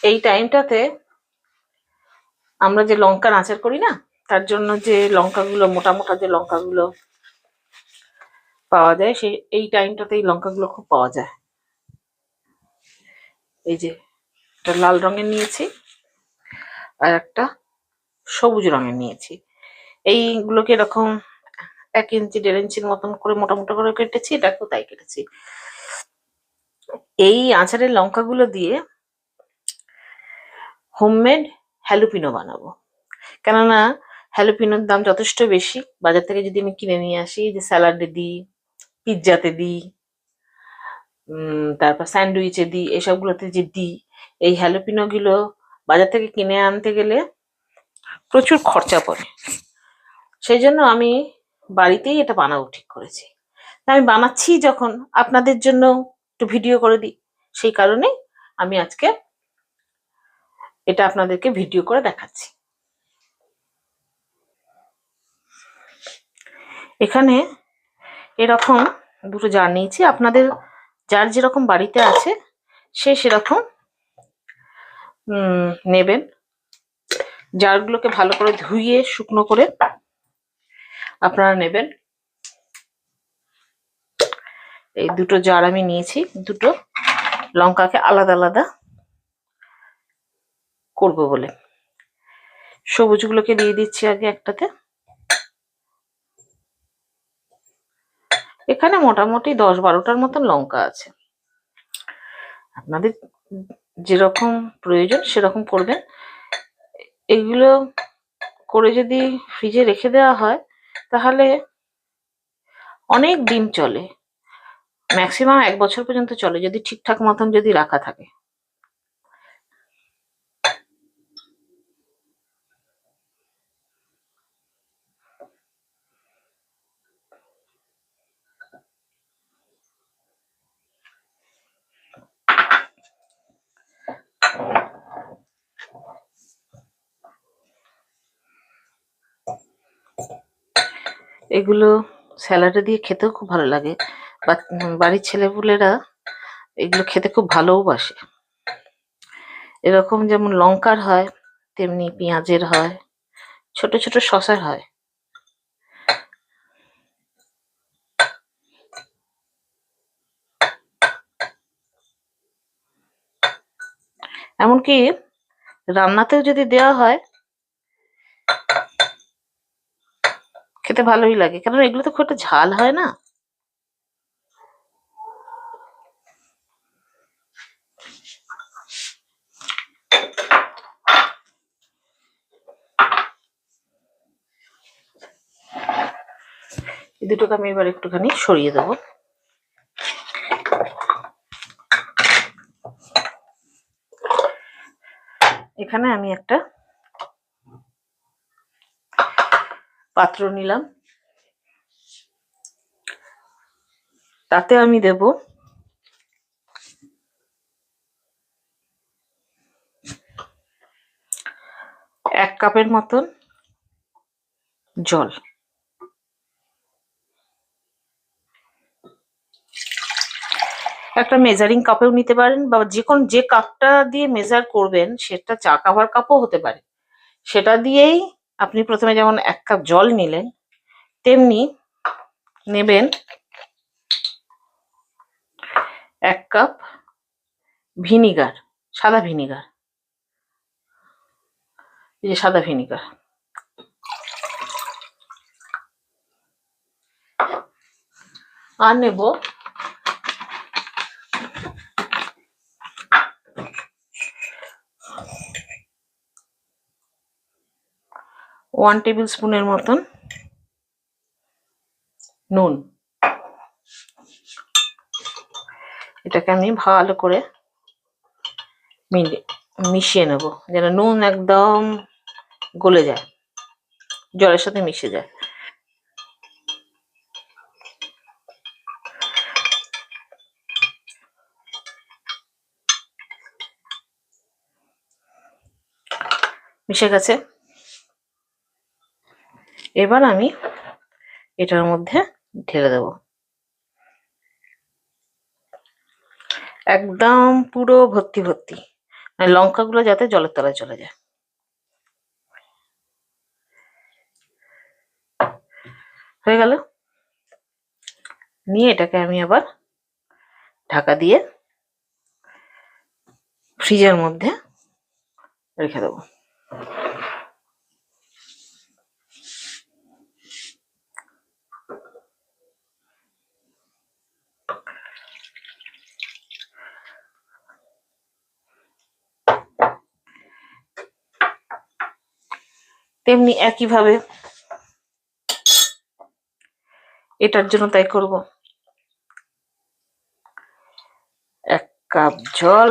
এই টাইমটাতে আমরা যে লঙ্কার আচার করি না, তার জন্য যে লঙ্কাগুলো মোটা মোটা যে লঙ্কাগুলো পাওয়া যায়, সেই এই টাইমটাতে এই লঙ্কাগুলো খুব পাওয়া যায়। এই যে একটা লাল রঙের নিয়েছি আর একটা সবুজ রঙের নিয়েছি। এইগুলোকে এরকম 1 ইঞ্চি 1.5 ইঞ্চির মতন করে মোটা মোটা করে কেটেছি, এটাকেও তাই কেটেছি। এই আচারের লঙ্কাগুলো দিয়ে হোমমেড হ্যালোপিনো বানাবো। কেননা হ্যালোপিনোর দাম যথেষ্ট বেশি, বাজার থেকে যদি আমি কিনে নিয়ে আসি, যে স্যালাডে দিই, পিৎজাতে দিই, তারপর স্যান্ডউইচে দিই, এসবগুলোতে যে দিই, এই হ্যালোপিনোগুলো বাজার থেকে কিনে আনতে গেলে প্রচুর খরচা পড়ে। সেই জন্য আমি বাড়িতেই এটা বানাবো ঠিক করেছি। আমি বানাচ্ছি যখন, আপনাদের জন্য একটু ভিডিও করে দিই, সেই কারণে আমি আজকে এটা আপনাদেরকে ভিডিও করে দেখাচ্ছি। এখানে এরকম দুটো জার নিয়েছি, আপনাদের যার যেরকম বাড়িতে আছে সে সেরকম নেবেন। জারগুলোকে ভালো করে ধুইয়ে শুকনো করে আপনারা নেবেন। এই দুটো জার আমি নিয়েছি, দুটো লঙ্কাকে আলাদা আলাদা করব বলে। সবুজগুলোকে দিয়ে দিচ্ছি আগে একটাতে। এখানে মোটামুটি 10-12টার মতন লঙ্কা আছে, আপনাদের যেরকম প্রয়োজন সেরকম করবেন। এগুলো করে যদি ফ্রিজে রেখে দেওয়া হয় তাহলে অনেক দিন চলে, ম্যাক্সিমাম 1 বছর পর্যন্ত চলে, যদি ঠিকঠাক মতন যদি রাখা থাকে। এগুলো স্যালাডে দিয়ে খেতেও খুব ভালো লাগে, বাড়ির ছেলেপুলেরা এগুলো খেতে খুব ভালোবাসে। এরকম যেমন লঙ্কার হয় তেমনি পেঁয়াজের হয়, ছোট ছোট শসার হয়। এমনকি রান্নাতেও যদি দেওয়া হয় খেতে ভালোই লাগে, কারণ এগুলো তো খুব একটা ঝাল হয় না। এই দুটোকে আমি এবার একটুখানি সরিয়ে দেবো। এখানে আমি একটা পাত্র নিলাম, তাতে আমি দেব 1 কাপের মতন জল। একটা মেজারিং কাপেও নিতে পারেন, বা যে কাপটা দিয়ে মেজার করবেন সেটা চা কাভার কাপও হতে পারে। সেটা দিয়েই আপনি প্রথমে যেমন 1 কাপ জল নিলেন, তেমনি নেবেন 1 কাপ ভিনিগার, সাদা ভিনিগার, এই যে সাদা ভিনিগার। আর নেব 1 টেবিল স্পুনের মতন নুন। এটাকে আমি ভালো করে মিশিয়ে নেব, যেন নুন একদম গলে যায়, জলের সাথে মিশে যায়। মিশে গেছে। এবার আমি এটার মধ্যে ঢেলে দেব, একদম পুরো ভর্তি ভর্তি, আর লঙ্কাগুলো যাতে জলের তলায় চলে যায়। হয়ে গেল। নিয়ে এটাকে আমি আবার ঢাকা দিয়ে ফ্রিজের মধ্যে রেখে দেবো। তেমনি একইভাবে এটার জন্য তাই করব। 1 কাপ জল,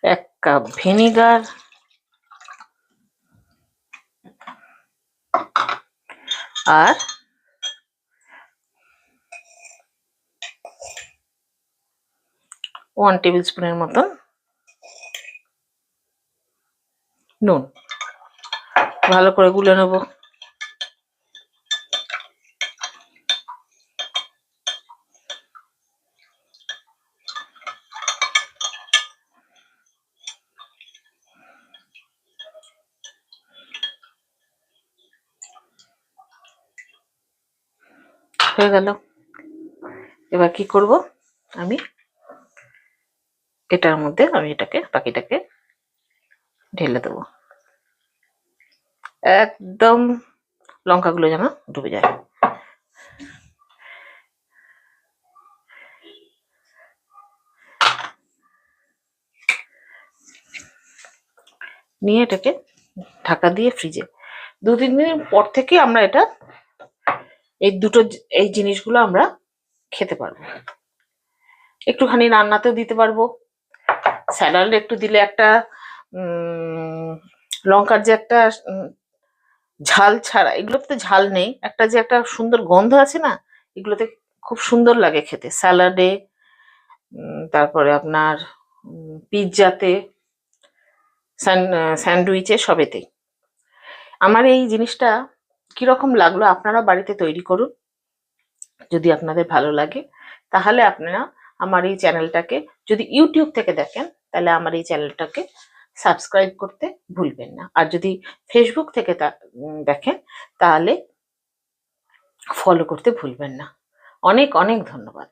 এক কাপ ভিনিগার, আর 1 টেবিল স্পুনের মতন নুন। ভালো করে গুলে নেব। হয়ে গেল। এবার কি করব, আমি এটার মধ্যে বাকিটাকে ঢেলে দেবো। একদম লঙ্কাগুলো যেন ডুবে যায়। নিয়ে এটাকে ঢাকা দিয়ে ফ্রিজে 2-3 দিন পর থেকে আমরা এটা এই জিনিসগুলো আমরা খেতে পারবো। একটুখানি রান্নাতেও দিতে পারবো, স্যালাডে একটু দিলে একটা লঙ্কার যে একটা ঝাল ছাড়া, এগুলোতে তো ঝাল নেই, একটা যে একটা সুন্দর গন্ধ আছে না, এগুলোতে খুব সুন্দর লাগে খেতে। স্যালাডে, তারপরে আপনার পিৎজাতে, স্যান্ডউইচে, সবেতেই। আমার এই জিনিসটা কিরকম লাগলো আপনারা বাড়িতে তৈরি করুন। যদি আপনাদের ভালো লাগে তাহলে আপনারা আমার এই চ্যানেলটাকে, যদি ইউটিউব থেকে দেখেন তাহলে আমার এই চ্যানেলটাকে সাবস্ক্রাইব করতে ভুলবেন না। আর যদি ফেসবুক থেকে দেখেন তাহলে ফলো করতে ভুলবেন না। অনেক অনেক ধন্যবাদ।